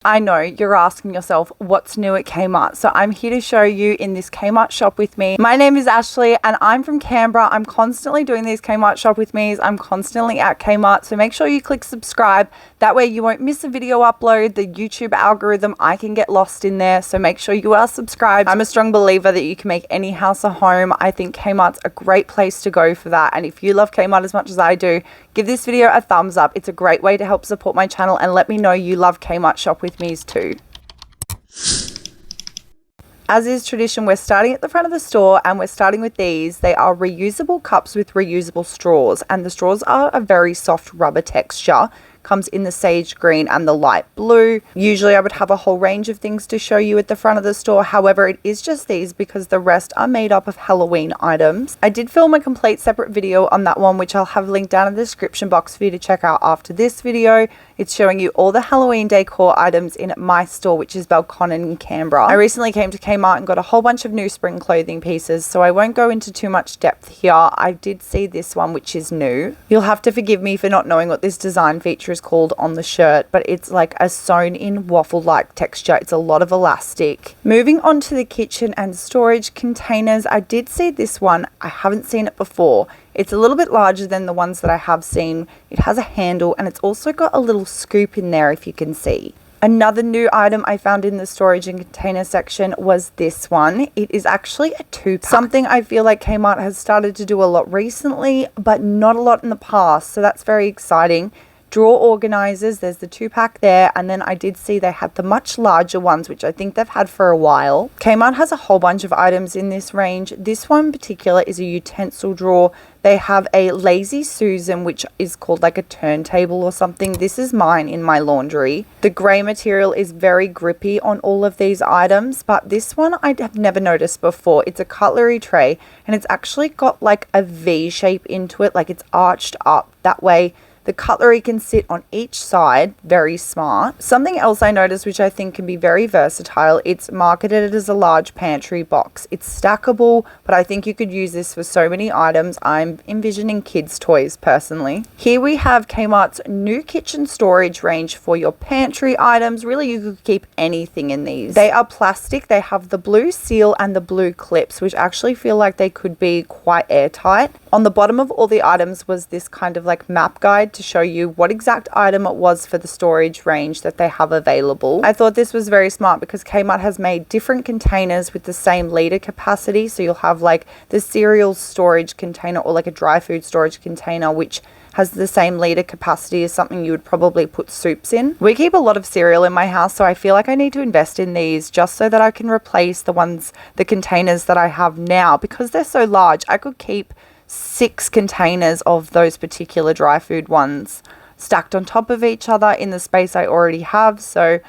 I know you're asking yourself what's new at Kmart, so I'm here to show you in this Kmart shop with me. My name is Ashley and I'm from Canberra. I'm constantly doing these Kmart shop with me's. I'm constantly at Kmart, so make sure you click subscribe. That way you won't miss a video upload. The YouTube algorithm, I can get lost in there, so make sure you are subscribed. I'm a strong believer that you can make any house a home. I think Kmart's a great place to go for that, and if you love Kmart as much as I do, give this video a thumbs up. It's a great way to help support my channel and let me know you love Kmart shop with me's too. As is tradition, we're starting at the front of the store and we're starting with these. They are reusable cups with reusable straws, and the straws are a very soft rubber texture. Comes in the sage green and the light blue. Usually I would have a whole range of things to show you at the front of the store. However, it is just these because the rest are made up of Halloween items. I did film a complete separate video on that one, which I'll have linked down in the description box for you to check out after this video. It's showing you all the Halloween decor items in my store, which is Belconnen in Canberra. I recently came to Kmart and got a whole bunch of new spring clothing pieces, so I won't go into too much depth here. I did see this one, which is new. You'll have to forgive me for not knowing what this design feature is called on the shirt, but it's like a sewn in waffle like texture. It's a lot of elastic. Moving on to the kitchen and storage containers, I did see this one. I haven't seen it before. It's a little bit larger than the ones that I have seen. It has a handle and it's also got a little scoop in there, if you can see. Another new item I found in the storage and container section was this one. It is actually a 2-pack. Something I feel like Kmart has started to do a lot recently, but not a lot in the past. So that's very exciting. Drawer organizers, there's the 2-pack there, and then I did see they had the much larger ones, which I think they've had for a while. Kmart has a whole bunch of items in this range. This one in particular is a utensil drawer. They have a Lazy Susan, which is called like a turntable or something. This is mine in my laundry. The grey material is very grippy on all of these items, but this one I have never noticed before. It's a cutlery tray, and it's actually got like a V shape into it, like it's arched up. That way the cutlery can sit on each side. Very smart. Something else I noticed, which I think can be very versatile, it's marketed as a large pantry box. It's stackable, but I think you could use this for so many items. I'm envisioning kids' toys personally. Here we have Kmart's new kitchen storage range for your pantry items. Really, you could keep anything in these. They are plastic. They have the blue seal and the blue clips, which actually feel like they could be quite airtight. On the bottom of all the items was this kind of like map guide to show you what exact item it was for the storage range that they have available. I thought this was very smart because Kmart has made different containers with the same liter capacity. So you'll have like the cereal storage container or like a dry food storage container, which has the same liter capacity as something you would probably put soups in. We keep a lot of cereal in my house, so I feel like I need to invest in these just so that I can replace the containers that I have now. Because they're so large, I could keep 6 containers of those particular dry food ones stacked on top of each other in the space I already have. So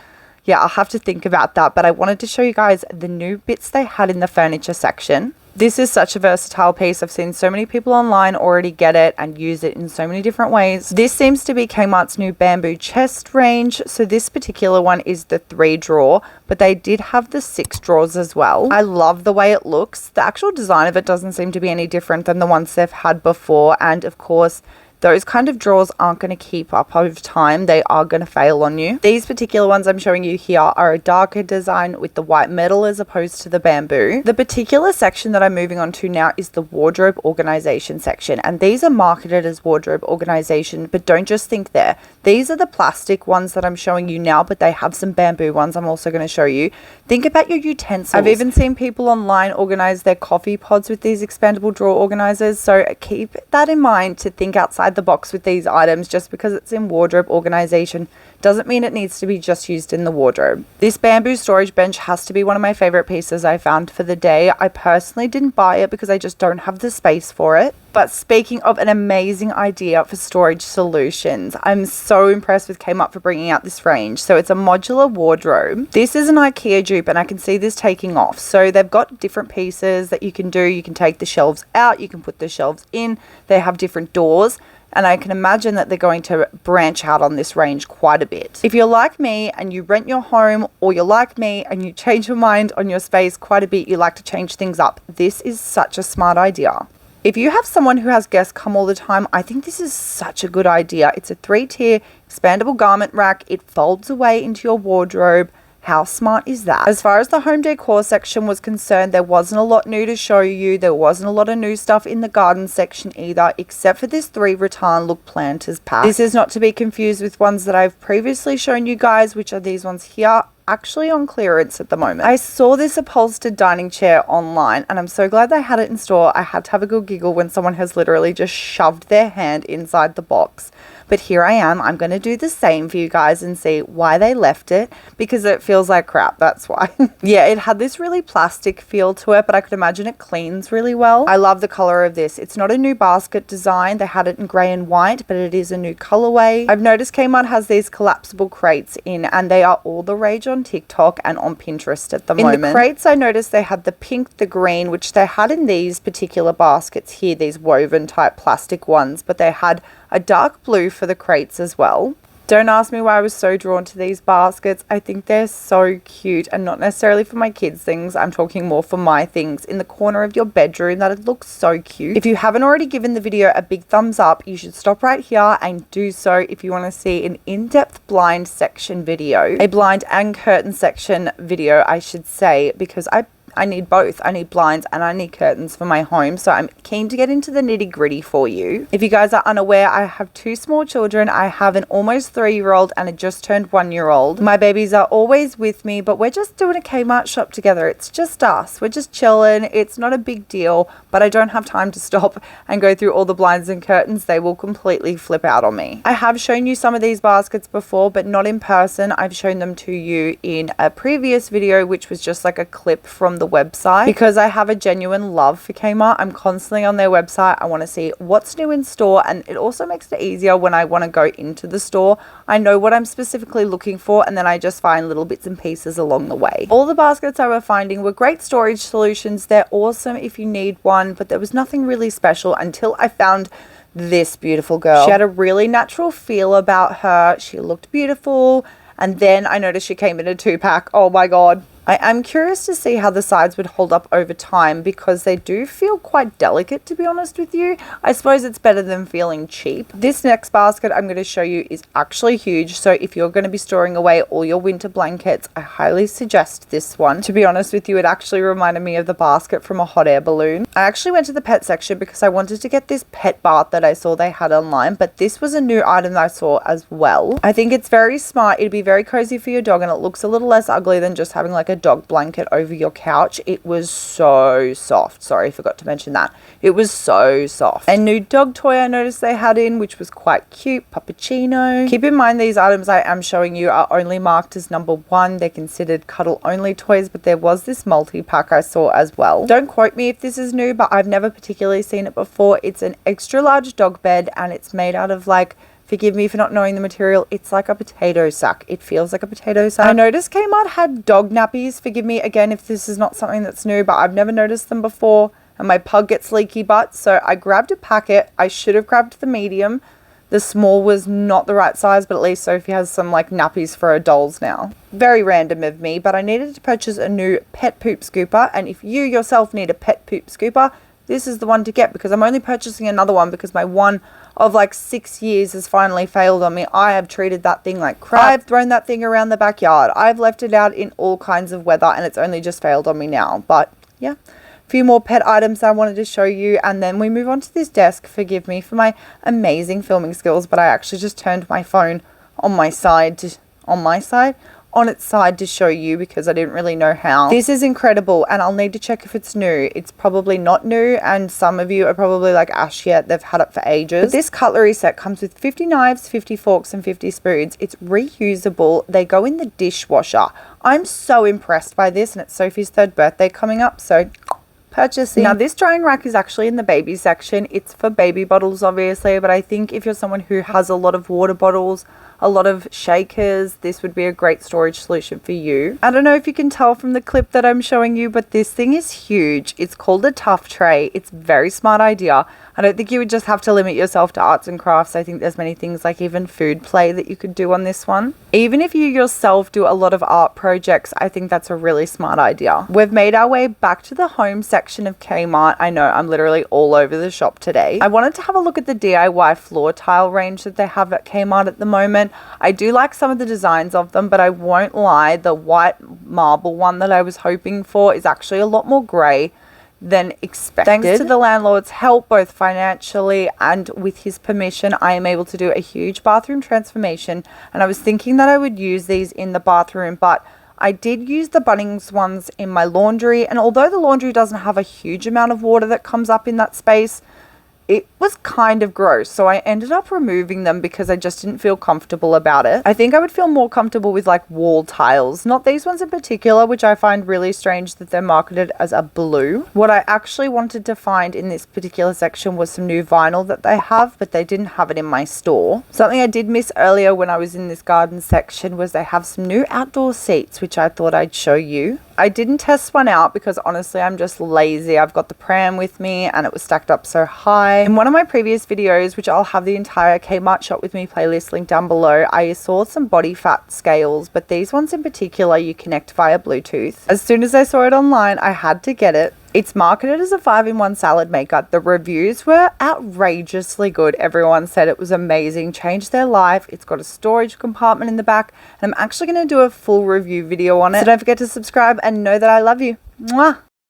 yeah, I'll have to think about that. But I wanted to show you guys the new bits they had in the furniture section. This is such a versatile piece. I've seen so many people online already get it and use it in so many different ways. This seems to be Kmart's new bamboo chest range. So this particular one is the 3-drawer, but they did have the 6 drawers as well. I love the way it looks. The actual design of it doesn't seem to be any different than the ones they've had before. And of course, those kind of drawers aren't going to keep up over time. They are going to fail on you. These particular ones I'm showing you here are a darker design with the white metal as opposed to the bamboo. The particular section that I'm moving on to now is the wardrobe organization section. And these are marketed as wardrobe organization, but don't just think there. These are the plastic ones that I'm showing you now, but they have some bamboo ones I'm also going to show you. Think about your utensils. I've even seen people online organize their coffee pods with these expandable drawer organizers. So keep that in mind to think outside the box with these items. Just because it's in wardrobe organization doesn't mean it needs to be just used in the wardrobe. This bamboo storage bench has to be one of my favorite pieces I found for the day. I personally didn't buy it because I just don't have the space for it. But speaking of an amazing idea for storage solutions, I'm so impressed with Kmart for bringing out this range. So it's a modular wardrobe. This is an IKEA dupe and I can see this taking off. So they've got different pieces that you can do. You can take the shelves out, you can put the shelves in. They have different doors. And I can imagine that they're going to branch out on this range quite a bit. If you're like me and you rent your home, or you're like me and you change your mind on your space quite a bit, you like to change things up, this is such a smart idea. If you have someone who has guests come all the time, I think this is such a good idea. It's a 3-tier expandable garment rack. It folds away into your wardrobe. How smart is that? As far as the home decor section was concerned, there wasn't a lot new to show you. There wasn't a lot of new stuff in the garden section either, except for this 3 rattan look planters pack. This is not to be confused with ones that I've previously shown you guys, which are these ones here, actually on clearance at the moment. I saw this upholstered dining chair online and I'm so glad they had it in store. I had to have a good giggle when someone has literally just shoved their hand inside the box. But here I am. I'm going to do the same for you guys and see why they left it, because it feels like crap. That's why. Yeah, it had this really plastic feel to it, but I could imagine it cleans really well. I love the color of this. It's not a new basket design. They had it in gray and white, but it is a new colorway. I've noticed Kmart has these collapsible crates in, and they are all the rage on TikTok and on Pinterest at the moment. In the crates, I noticed they had the pink, the green, which they had in these particular baskets here, these woven type plastic ones, but they had a dark blue for the crates as well. Don't ask me why I was so drawn to these baskets. I think they're so cute, and not necessarily for my kids' things. I'm talking more for my things in the corner of your bedroom. That it looks so cute. If you haven't already given the video a big thumbs up, you should stop right here and do so if you want to see an in-depth blind section video. A blind and curtain section video, I should say, because I need both. I need blinds and I need curtains for my home. So I'm keen to get into the nitty gritty for you. If you guys are unaware, I have 2 small children. I have an almost 3-year-old and a just turned 1-year-old. My babies are always with me, but we're just doing a Kmart shop together. It's just us. We're just chilling. It's not a big deal, but I don't have time to stop and go through all the blinds and curtains. They will completely flip out on me. I have shown you some of these baskets before, but not in person. I've shown them to you in a previous video, which was just like a clip from the website, because I have a genuine love for Kmart. I'm constantly on their website. I want to see what's new in store, and it also makes it easier when I want to go into the store. I know what I'm specifically looking for, and then I just find little bits and pieces along the way. All the baskets I were finding were great storage solutions. They're awesome if you need one, but there was nothing really special until I found this beautiful girl. She had a really natural feel about her. She looked beautiful, and then I noticed she came in a 2-pack. Oh my god. I am curious to see how the sides would hold up over time, because they do feel quite delicate, to be honest with you. I suppose it's better than feeling cheap. This next basket I'm going to show you is actually huge, so if you're going to be storing away all your winter blankets, I highly suggest this one. To be honest with you, it actually reminded me of the basket from a hot air balloon. I actually went to the pet section because I wanted to get this pet bath that I saw they had online, but this was a new item that I saw as well. I think it's very smart. It'd be very cozy for your dog, and it looks a little less ugly than just having like a dog blanket over your couch. It was so soft. Sorry, I forgot to mention that. It was so soft. A new dog toy I noticed they had in, which was quite cute, Puppuccino. Keep in mind, these items I am showing you are only marked as number 1. They're considered cuddle only toys, but there was this multi-pack I saw as well. Don't quote me if this is new, but I've never particularly seen it before. It's an extra large dog bed, and it's made out of, like, forgive me for not knowing the material, it's like a potato sack. It feels like a potato sack. I noticed Kmart had dog nappies. Forgive me again if this is not something that's new, but I've never noticed them before, and my pug gets leaky butt, so I grabbed a packet. I should have grabbed the medium. The small was not the right size, but at least Sophie has some like nappies for her dolls now. Very random of me, but I needed to purchase a new pet poop scooper, and if you yourself need a pet poop scooper, this is the one to get, because I'm only purchasing another one because my one of like 6 years has finally failed on me. I have treated that thing like crap. I've thrown that thing around the backyard. I've left it out in all kinds of weather, and it's only just failed on me now. But yeah, a few more pet items I wanted to show you, and then we move on to this desk. Forgive me for my amazing filming skills, but I actually just turned my phone on its side to show you because I didn't really know how. This is incredible, and I'll need to check if it's new. It's probably not new, and some of you are probably like Ash, yet they've had it for ages. But this cutlery set comes with 50 knives, 50 forks, and 50 spoons. It's reusable. They go in the dishwasher. I'm so impressed by this, and it's Sophie's 3rd birthday coming up, so purchasing. Now, this drying rack is actually in the baby section. It's for baby bottles, obviously, but I think if you're someone who has a lot of water bottles, a lot of shakers, this would be a great storage solution for you. I don't know if you can tell from the clip that I'm showing you, but this thing is huge. It's called a Tough Tray. It's a very smart idea. I don't think you would just have to limit yourself to arts and crafts. I think there's many things like even food play that you could do on this one. Even if you yourself do a lot of art projects, I think that's a really smart idea. We've made our way back to the home section of Kmart. I know I'm literally all over the shop today. I wanted to have a look at the DIY floor tile range that they have at Kmart at the moment. I do like some of the designs of them, but I won't lie, the white marble one that I was hoping for is actually a lot more grey than expected. Thanks to the landlord's help, both financially and with his permission, I am able to do a huge bathroom transformation, and I was thinking that I would use these in the bathroom, but I did use the Bunnings ones in my laundry, and although the laundry doesn't have a huge amount of water that comes up in that space, it was kind of gross, so I ended up removing them because I just didn't feel comfortable about it. I think I would feel more comfortable with like wall tiles, not these ones in particular, which I find really strange that they're marketed as a blue. What I actually wanted to find in this particular section was some new vinyl that they have, but they didn't have it in my store. Something I did miss earlier when I was in this garden section was they have some new outdoor seats, which I thought I'd show you. I didn't test one out because honestly I'm just lazy. I've got the pram with me and it was stacked up so high. In one of my previous videos, which I'll have the entire Kmart Shop With Me playlist linked down below, I saw some body fat scales, but these ones in particular you connect via Bluetooth. As soon as I saw it online, I had to get it. It's marketed as a 5-in-1 salad maker. The reviews were outrageously good. Everyone said it was amazing, changed their life. It's got a storage compartment in the back, and I'm actually going to do a full review video on it. So don't forget to subscribe and know that I love you. Mwah!